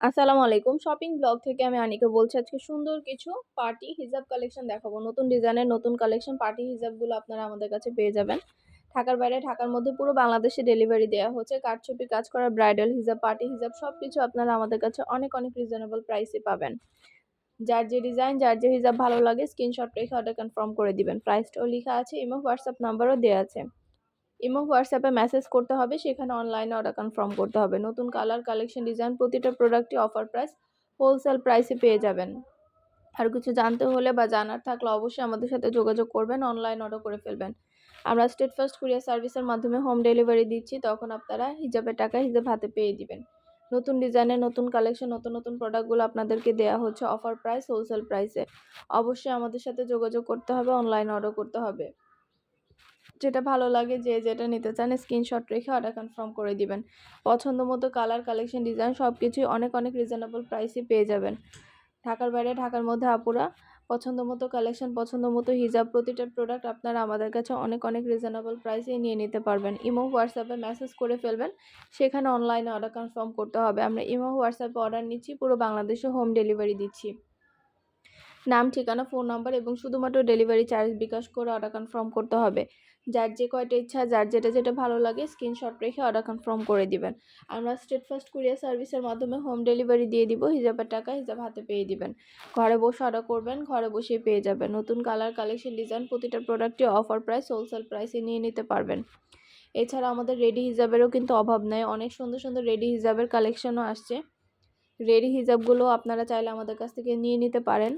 আসসালামু আলাইকুম। Shopping blog থেকে আমি আনিকা বলছি। আজকে সুন্দর কিছু পার্টি হিজাব কালেকশন দেখাবো। নতুন ডিজাইনের নতুন কালেকশন পার্টি হিজাবগুলো আপনারা আমাদের কাছে পেয়ে যাবেন। ঢাকার বাইরে, ঢাকার মধ্যে পুরো বাংলাদেশে ডেলিভারি দেওয়া হচ্ছে। কারচুপি কাজ করা ব্রাইডাল হিজাব, পার্টি হিজাব সবকিছু আপনারা আমাদের কাছে অনেক অনেক রিজনেবল প্রাইসে পাবেন। যার যে ডিজাইন, যার যে হিজাব ভালো লাগে স্ক্রিনশট রেখে অর্ডার কনফার্ম করে দিবেন। প্রাইসটাও লেখা আছে, ইমো হোয়াটসঅ্যাপ নাম্বারও দেওয়া আছে। ইমো হোয়াটসঅ্যাপে মেসেজ করতে হবে, সেখানে অনলাইনে অর্ডার কনফার্ম করতে হবে। নতুন কালার, কালেকশন, ডিজাইন প্রতিটা প্রোডাক্টই অফার প্রাইস, হোলসেল প্রাইসে পেয়ে যাবেন। আর কিছু জানতে হলে বা জানার থাকলে অবশ্যই আমাদের সাথে যোগাযোগ করবেন, অনলাইন অর্ডার করে ফেলবেন। আমরা স্টেট ফার্স্ট কুরিয়ার সার্ভিসের মাধ্যমে হোম ডেলিভারি দিচ্ছি, তখন আপনারা হিজাবের টাকা হিজাব হাতে পেয়ে দিবেন। নতুন ডিজাইনের নতুন কালেকশন, নতুন নতুন প্রোডাক্টগুলো আপনাদেরকে দেওয়া হচ্ছে অফার প্রাইস, হোলসেল প্রাইসে। অবশ্যই আমাদের সাথে যোগাযোগ করতে হবে, অনলাইন অর্ডার করতে হবে। যেটা ভালো লাগে, যে যেটা নিতে চান স্ক্রিনশট রেখে অর্ডার কনফার্ম করে দিবেন। পছন্দ মতো কালার, কালেকশন, ডিজাইন সব কিছুই অনেক অনেক রিজনেবল প্রাইসে পেয়ে যাবেন। ঢাকার বাইরে, ঢাকার মধ্যে আপুরা পছন্দ মতো কালেকশন, পছন্দ মতো হিজাব প্রতিটা প্রোডাক্ট আপনারা আমাদের কাছে অনেক অনেক রিজনেবল প্রাইসেই নিয়ে নিতে পারবেন। ইমো হোয়াটসঅ্যাপে মেসেজ করে ফেলবেন, সেখানে অনলাইনে অর্ডার কনফার্ম করতে হবে। আমরা ইমো হোয়াটসঅ্যাপে অর্ডার নিচ্ছি, পুরো বাংলাদেশে হোম ডেলিভারি দিচ্ছি। নাম, ঠিকানা, ফোন নাম্বার এবং শুধুমাত্র ডেলিভারি চার্জ বিকাশ করে অর্ডার কনফার্ম করতে হবে। যার যে কয়টা ইচ্ছা, যার যেটা যেটা ভালো লাগে স্ক্রিনশট রেখে অর্ডার কনফার্ম করে দিবেন। আমরা স্টেট ফার্স্ট কুরিয়ার সার্ভিসের মাধ্যমে হোম ডেলিভারি দিয়ে দিব। হিজাবের টাকা হিজাব হাতে পেয়ে দিবেন। ঘরে বসে অর্ডার করবেন, ঘরে বসেই পেয়ে যাবেন। নতুন কালার, কালেকশন, ডিজাইন প্রতিটা প্রোডাক্টই অফার প্রাইস, হোলসেল প্রাইসে নিয়ে নিতে পারবেন। এছাড়া আমাদের রেডি হিজাবেরও কিন্তু অভাব নেই, অনেক সুন্দর সুন্দর রেডি হিজাবের কালেকশনও আসছে। রেডি হিজাবগুলো আপনারা চাইলে আমাদের কাছ থেকে নিয়ে নিতে পারেন।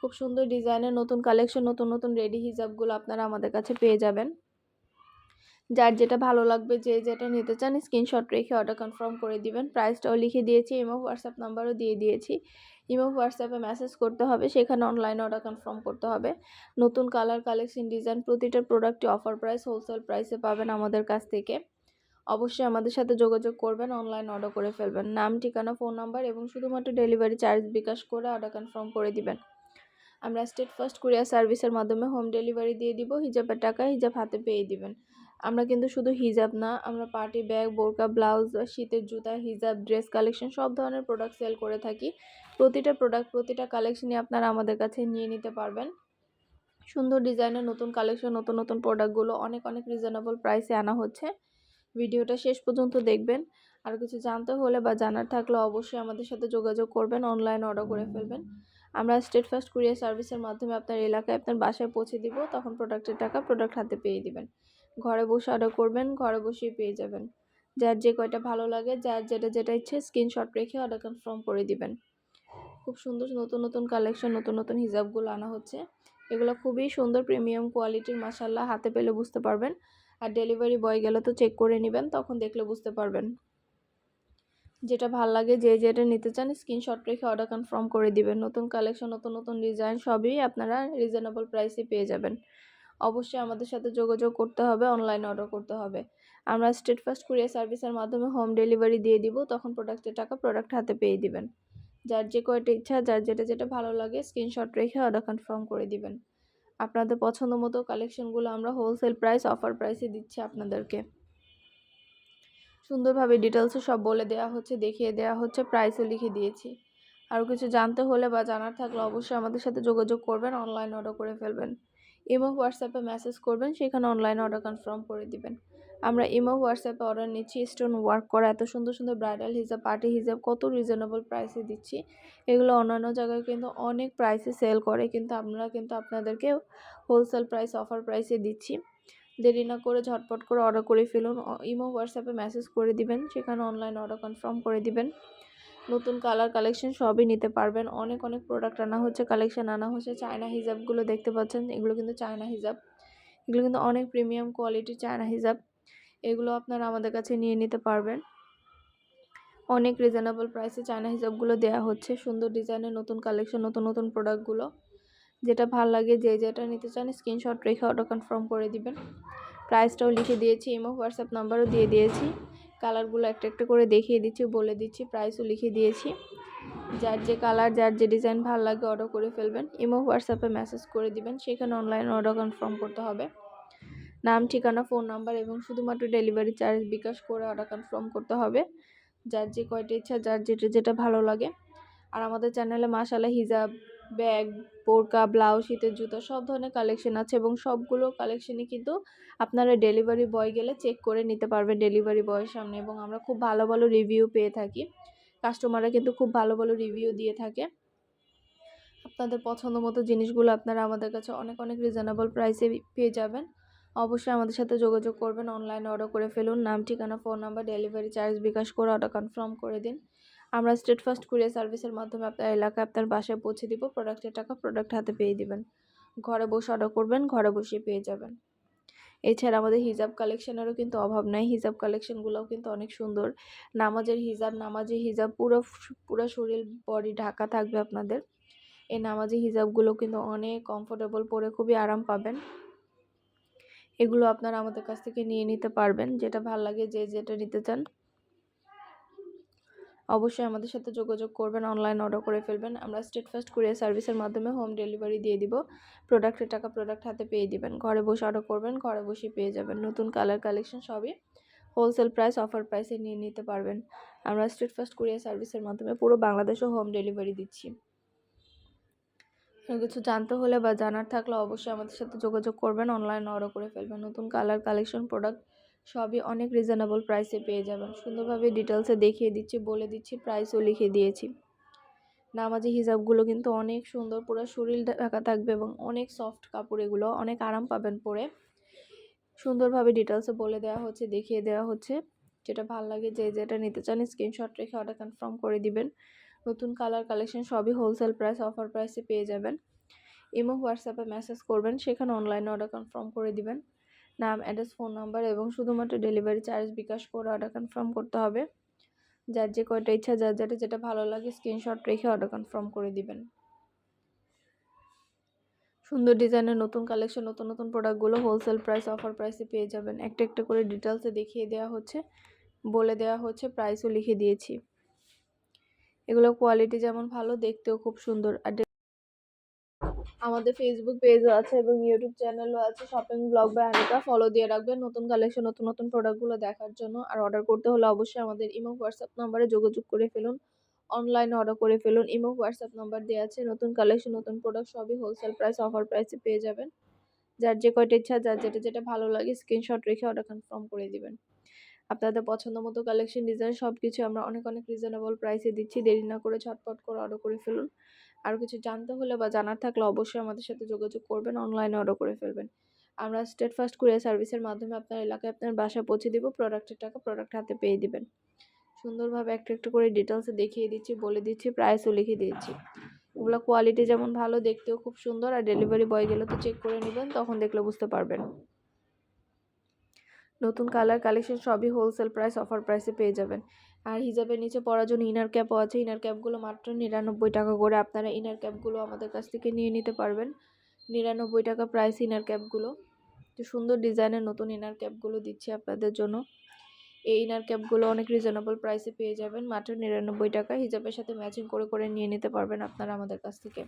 খুব সুন্দর ডিজাইনের নতুন কালেকশন, নতুন নতুন রেডি হিজাবগুলো আপনারা আমাদের কাছে পেয়ে যাবেন। যার যেটা ভালো লাগবে, যে যেটা নিতে চান স্ক্রিনশট রেখে অর্ডার কনফার্ম করে দিবেন। প্রাইসটাও লিখে দিয়েছি, ইমো হোয়াটসঅ্যাপ নাম্বারও দিয়ে দিয়েছি। ইমো হোয়াটসঅ্যাপে মেসেজ করতে হবে, সেখানে অনলাইনে অর্ডার কনফার্ম করতে হবে। নতুন কালার, কালেকশন, ডিজাইন প্রতিটা প্রোডাক্টই অফার প্রাইস, হোলসেল প্রাইসে পাবেন আমাদের কাছ থেকে। অবশ্যই আমাদের সাথে যোগাযোগ করবেন, অনলাইন অর্ডার করে ফেলবেন। নাম, ঠিকানা, ফোন নাম্বার এবং শুধুমাত্র ডেলিভারি চার্জ বিকাশ করে অর্ডার কনফার্ম করে দিবেন। আমরা স্টেট ফার্স্ট কুরিয়ার সার্ভিসের মাধ্যমে হোম ডেলিভারি দিয়ে দিব। হিজাবের টাকা হিজাব হাতে পেয়ে দিবেন। আমরা কিন্তু শুধু হিজাব না, আমরা পার্টি ব্যাগ, বোরকা, ব্লাউজ, শীতের জুতা, হিজাব, ড্রেস কালেকশন সব ধরনের প্রোডাক্ট সেল করে থাকি। প্রতিটা প্রোডাক্ট, প্রতিটা কালেকশনই আপনারা আমাদের কাছে নিয়ে নিতে পারবেন। সুন্দর ডিজাইনের নতুন কালেকশন, নতুন নতুন প্রোডাক্টগুলো অনেক অনেক রিজনেবল প্রাইসে আনা হচ্ছে। ভিডিওটা শেষ পর্যন্ত দেখবেন। আর কিছু জানতে হলে বা জানার থাকলে অবশ্যই আমাদের সাথে যোগাযোগ করবেন, অনলাইন অর্ডার করে ফেলবেন। আমরা স্টেট ফার্স্ট কুরিয়ার সার্ভিসের মাধ্যমে আপনার এলাকায়, আপনার বাসায় পৌঁছে দিব, তখন প্রোডাক্টের টাকা প্রোডাক্ট হাতে পেয়ে দিবেন। ঘরে বসে অর্ডার করবেন, ঘরে বসেই পেয়ে যাবেন। যার যে কয়টা ভালো লাগে, যার যেটা যেটা ইচ্ছে স্ক্রিনশট রেখে অর্ডার কনফার্ম করে দিবেন। খুব সুন্দর নতুন নতুন কালেকশন, নতুন নতুন হিজাবগুলো আনা হচ্ছে। এগুলো খুবই সুন্দর প্রিমিয়াম কোয়ালিটির, মাশাআল্লাহ, হাতে পেলে বুঝতে পারবেন। আর ডেলিভারি বয় গেলে তো চেক করে নেবেন, তখন দেখলে বুঝতে পারবেন। যেটা ভাল লাগে, যে যেটা নিতে চান স্ক্রিনশট রেখে অর্ডার কনফার্ম করে দিবেন। নতুন কালেকশন, নতুন নতুন ডিজাইন সবই আপনারা রিজনেবল প্রাইসে পেয়ে যাবেন। অবশ্যই আমাদের সাথে যোগাযোগ করতে হবে, অনলাইন অর্ডার করতে হবে। আমরা স্টেট ফার্স্ট কুরিয়ার সার্ভিসের মাধ্যমে হোম ডেলিভারি দিয়ে দিব, তখন প্রোডাক্টের টাকা প্রোডাক্ট হাতে পেয়ে দিবেন। যার যে কয়টা ইচ্ছা, যার যেটা যেটা ভালো লাগে স্ক্রিনশট রেখে অর্ডার কনফার্ম করে দিবেন। আপনাদের পছন্দ মতো কালেকশনগুলো আমরা হোলসেল প্রাইস, অফার প্রাইসে দিচ্ছি আপনাদেরকে। সুন্দরভাবে ডিটেলসে সব বলে দেওয়া হচ্ছে, দেখিয়ে দেওয়া হচ্ছে, প্রাইসও লিখে দিয়েছি। আরও কিছু জানতে হলে বা জানার থাকলে অবশ্যই আমাদের সাথে যোগাযোগ করবেন, অনলাইন অর্ডার করে ফেলবেন। ইমো হোয়াটসঅ্যাপে মেসেজ করবেন, সেখানে অনলাইন অর্ডার কনফার্ম করে দিবেন। আমরা ইমো হোয়াটসঅ্যাপে অর্ডার নিচ্ছি। স্টোন ওয়ার্ক করা এত সুন্দর সুন্দর ব্রাইডাল হিজাব, পার্টি হিজাব কত রিজনেবল প্রাইসে দিচ্ছি। এগুলো অন্যান্য জায়গায় কিন্তু অনেক প্রাইসে সেল করে, কিন্তু আমরা কিন্তু আপনাদেরকে হোলসেল প্রাইস, অফার প্রাইসে দিচ্ছি। দেরি না করে ঝটপট করে অর্ডার করে ফেলুন। ইমো হোয়াটসঅ্যাপে মেসেজ করে দিবেন, সেখানে অনলাইন অর্ডার কনফার্ম করে দিবেন। নতুন কালার, কালেকশন সবই নিতে পারবেন। অনেক অনেক প্রোডাক্ট আনা হচ্ছে, কালেকশন আনা হচ্ছে। চায়না হিজাবগুলো দেখতে পাচ্ছেন, এগুলো কিন্তু চায়না হিজাব। এগুলো কিন্তু অনেক প্রিমিয়াম কোয়ালিটির চায়না হিজাব। এগুলো আপনারা আমাদের কাছে নিয়ে নিতে পারবেন। অনেক রিজনেবল প্রাইসে চায়না হিজাবগুলো দেওয়া হচ্ছে। সুন্দর ডিজাইনের নতুন কালেকশন, নতুন নতুন প্রোডাক্টগুলো যেটা ভাল লাগে, যে যেটা নিতে চান স্ক্রিনশট রেখে অর্ডার কনফার্ম করে দিবেন। প্রাইসটাও লিখে দিয়েছি, ইমো হোয়াটসঅ্যাপ নাম্বারও দিয়ে দিয়েছি। কালারগুলো একটা একটা করে দেখিয়ে দিচ্ছি, বলে দিচ্ছি, প্রাইসও লিখে দিয়েছি। যার যে কালার, যার যে ডিজাইন ভালো লাগে অর্ডার করে ফেলবেন। ইমো হোয়াটসঅ্যাপে মেসেজ করে দিবেন, সেখানে অনলাইন অর্ডার কনফার্ম করতে হবে। নাম, ঠিকানা, ফোন নাম্বার এবং শুধুমাত্র ডেলিভারি চার্জ বিকাশ করে অর্ডার কনফার্ম করতে হবে। যার যে কয়টা ইচ্ছা, যার যেটা যেটা ভালো লাগে। আর আমাদের চ্যানেলে মাশাআল্লাহ হিজাব, ব্যাগ, বোরকা, ব্লাউজ, শীতের জুতো সব ধরনের কালেকশন আছে এবং সবগুলো কালেকশনই কিন্তু আপনারা ডেলিভারি বয় গেলে চেক করে নিতে পারবেন ডেলিভারি বয়ের সামনে, এবং আমরা খুব ভালো ভালো রিভিউ পেয়ে থাকি। কাস্টমাররা কিন্তু খুব ভালো ভালো রিভিউ দিয়ে থাকে। আপনাদের পছন্দ মতো জিনিসগুলো আপনারা আমাদের কাছে অনেক অনেক রিজনেবল প্রাইসে পেয়ে যাবেন। অবশ্যই আমাদের সাথে যোগাযোগ করবেন, অনলাইনে অর্ডার করে ফেলুন। নাম, ঠিকানা, ফোন নাম্বার, ডেলিভারি চার্জ বিকাশ করে অর্ডার কনফার্ম করে দিন। আমরা স্টেট ফার্স্ট কুরিয়ার সার্ভিসের মাধ্যমে আপনার এলাকায় আপনার বাসায় পৌঁছে দিব। প্রোডাক্টের টাকা প্রোডাক্ট হাতে পেয়ে দিবেন। ঘরে বসে অর্ডার করবেন, ঘরে বসে পেয়ে যাবেন। এছাড়া আমাদের হিজাব কালেকশনেরও কিন্তু অভাব নাই। হিজাব কালেকশনগুলোও কিন্তু অনেক সুন্দর। নামাজের হিজাব পুরো পুরো শরীর বডি ঢাকা থাকবে আপনাদের। এই নামাজি হিজাবগুলো কিন্তু অনেক কমফোর্টেবল, পরে খুবই আরাম পাবেন। এগুলো আপনারা আমাদের কাছ থেকে নিয়ে নিতে পারবেন, যেটা ভালো লাগে যে যেটা নিতে চান। অবশ্যই আমাদের সাথে যোগাযোগ করবেন, অনলাইন অর্ডার করে ফেলবেন। আমরা স্টেট ফার্স্ট কুরিয়ার সার্ভিসের মাধ্যমে হোম ডেলিভারি দিয়ে দিব। প্রোডাক্টের টাকা প্রোডাক্ট হাতে পেয়ে দিবেন। ঘরে বসে অর্ডার করবেন, ঘরে বসে পেয়ে যাবেন। নতুন কালার কালেকশন সবই হোলসেল প্রাইস, অফার প্রাইসে নিয়ে নিতে পারবেন। আমরা স্টেট ফার্স্ট কুরিয়ার সার্ভিসের মাধ্যমে পুরো বাংলাদেশে হোম ডেলিভারি দিচ্ছি। কিছু জানতে হলে বা জানার থাকলে অবশ্যই আমাদের সাথে যোগাযোগ করবেন, অনলাইনে অর্ডার করে ফেলবেন। নতুন কালার কালেকশন প্রোডাক্ট সবই অনেক রিজনেবল প্রাইসে পেয়ে যাবেন। সুন্দরভাবে ডিটেলসে দেখিয়ে দিচ্ছি, বলে দিচ্ছি, প্রাইসও লিখে দিয়েছি। নামাজি হিজাবগুলো কিন্তু অনেক সুন্দর, পুরো শরীর ঢাকা থাকবে এবং অনেক সফট কাপড়, এগুলো অনেক আরাম পাবেন পরে। সুন্দরভাবে ডিটেলসে বলে দেওয়া হচ্ছে, দেখিয়ে দেওয়া হচ্ছে। যেটা ভালো লাগে যে যেটা নিতে চান স্ক্রিনশট রেখে অর্ডার কনফার্ম করে দিবেন। নতুন কালার কালেকশন সবই হোলসেল প্রাইস, অফার প্রাইসে পেয়ে যাবেন। ইমো, হোয়াটসঅ্যাপে মেসেজ করবেন, সেখানে অনলাইনে অর্ডার কনফার্ম করে দিবেন। নাম, অ্যাড্রেস, ফোন নাম্বার এবং শুধুমাত্র ডেলিভারি চার্জ বিকাশ করে অর্ডার কনফার্ম করতে হবে। যার যে কয়টা ইচ্ছা, যার যেটা ভালো লাগে স্ক্রিনশট রেখে অর্ডার কনফার্ম করে দিবেন। সুন্দর ডিজাইনের নতুন কালেকশন, নতুন নতুন প্রোডাক্টগুলো হোলসেল প্রাইস, অফার প্রাইসে পেয়ে যাবেন। একটা একটা করে ডিটেলসে দেখিয়ে দেওয়া হচ্ছে, বলে দেওয়া হচ্ছে, প্রাইসও লিখে দিয়েছি। এগুলো কোয়ালিটি যেমন ভালো, দেখতেও খুব সুন্দর। আর আমাদের ফেসবুক পেজও আছে এবং ইউটিউব চ্যানেলও আছে, shopping vlog by Anika, follow দিয়ে রাখবেন নতুন কালেকশন, নতুন নতুন প্রোডাক্টগুলো দেখার জন্য। আর অর্ডার করতে হলে অবশ্যই আমাদের ইমো, হোয়াটসঅ্যাপ নাম্বারে যোগাযোগ করে ফেলুন, অনলাইনে অর্ডার করে ফেলুন। ইমো, হোয়াটসঅ্যাপ নাম্বার দেওয়া আছে। নতুন কালেকশন, নতুন প্রোডাক্ট সবই হোলসেল প্রাইস, অফার প্রাইসে পেয়ে যাবেন। যার যে কয়টা ইচ্ছা, যার যেটা ভালো লাগে স্ক্রিনশট রেখে অর্ডার কনফার্ম করে দিবেন। আপনাদের পছন্দ মতো কালেকশন, ডিজাইন সব কিছু আমরা অনেক অনেক রিজনেবল প্রাইসে দিচ্ছি। দেরি না করে ঝটপট করে অর্ডার করে ফেলুন। আর কিছু জানতে হলে বা জানার থাকলে অবশ্যই আমাদের সাথে যোগাযোগ করবেন, অনলাইনে অর্ডার করে ফেলবেন। আমরা স্টেট ফার্স্ট কুরিয়ার সার্ভিসের মাধ্যমে আপনার এলাকায় আপনার বাসায় পৌঁছে দিব। প্রোডাক্টের টাকা প্রোডাক্ট হাতে পেয়ে দিবেন। সুন্দরভাবে একটা একটা করে ডিটেলসে দেখিয়ে দিচ্ছি, বলে দিচ্ছি, প্রাইসও লিখে দিচ্ছি। এগুলো কোয়ালিটি যেমন ভালো, দেখতেও খুব সুন্দর। আর ডেলিভারি বয় গেলে তো চেক করে নেবেন, তখন দেখলে বুঝতে পারবেন। নতুন কালার কালেকশন সবই হোলসেল প্রাইস, অফার প্রাইসে পেয়ে যাবেন। আর হিজাবের নিচে পরার জন্য ইনার ক্যাপও আছে। ইনার ক্যাপগুলো মাত্র 99 টাকা করে। আপনারা ইনার ক্যাপগুলো আমাদের কাছ থেকে নিয়ে নিতে পারবেন। 99 টাকা প্রাইস ইনার ক্যাপগুলো। তো সুন্দর ডিজাইনের নতুন ইনার ক্যাপগুলো দিচ্ছি আপনাদের জন্য। এই ইনার ক্যাপগুলো অনেক রিজনেবল প্রাইসে পেয়ে যাবেন মাত্র 99 টাকা। হিজাবের সাথে ম্যাচিং করে করে নিয়ে নিতে পারবেন আপনারা আমাদের কাছ থেকে।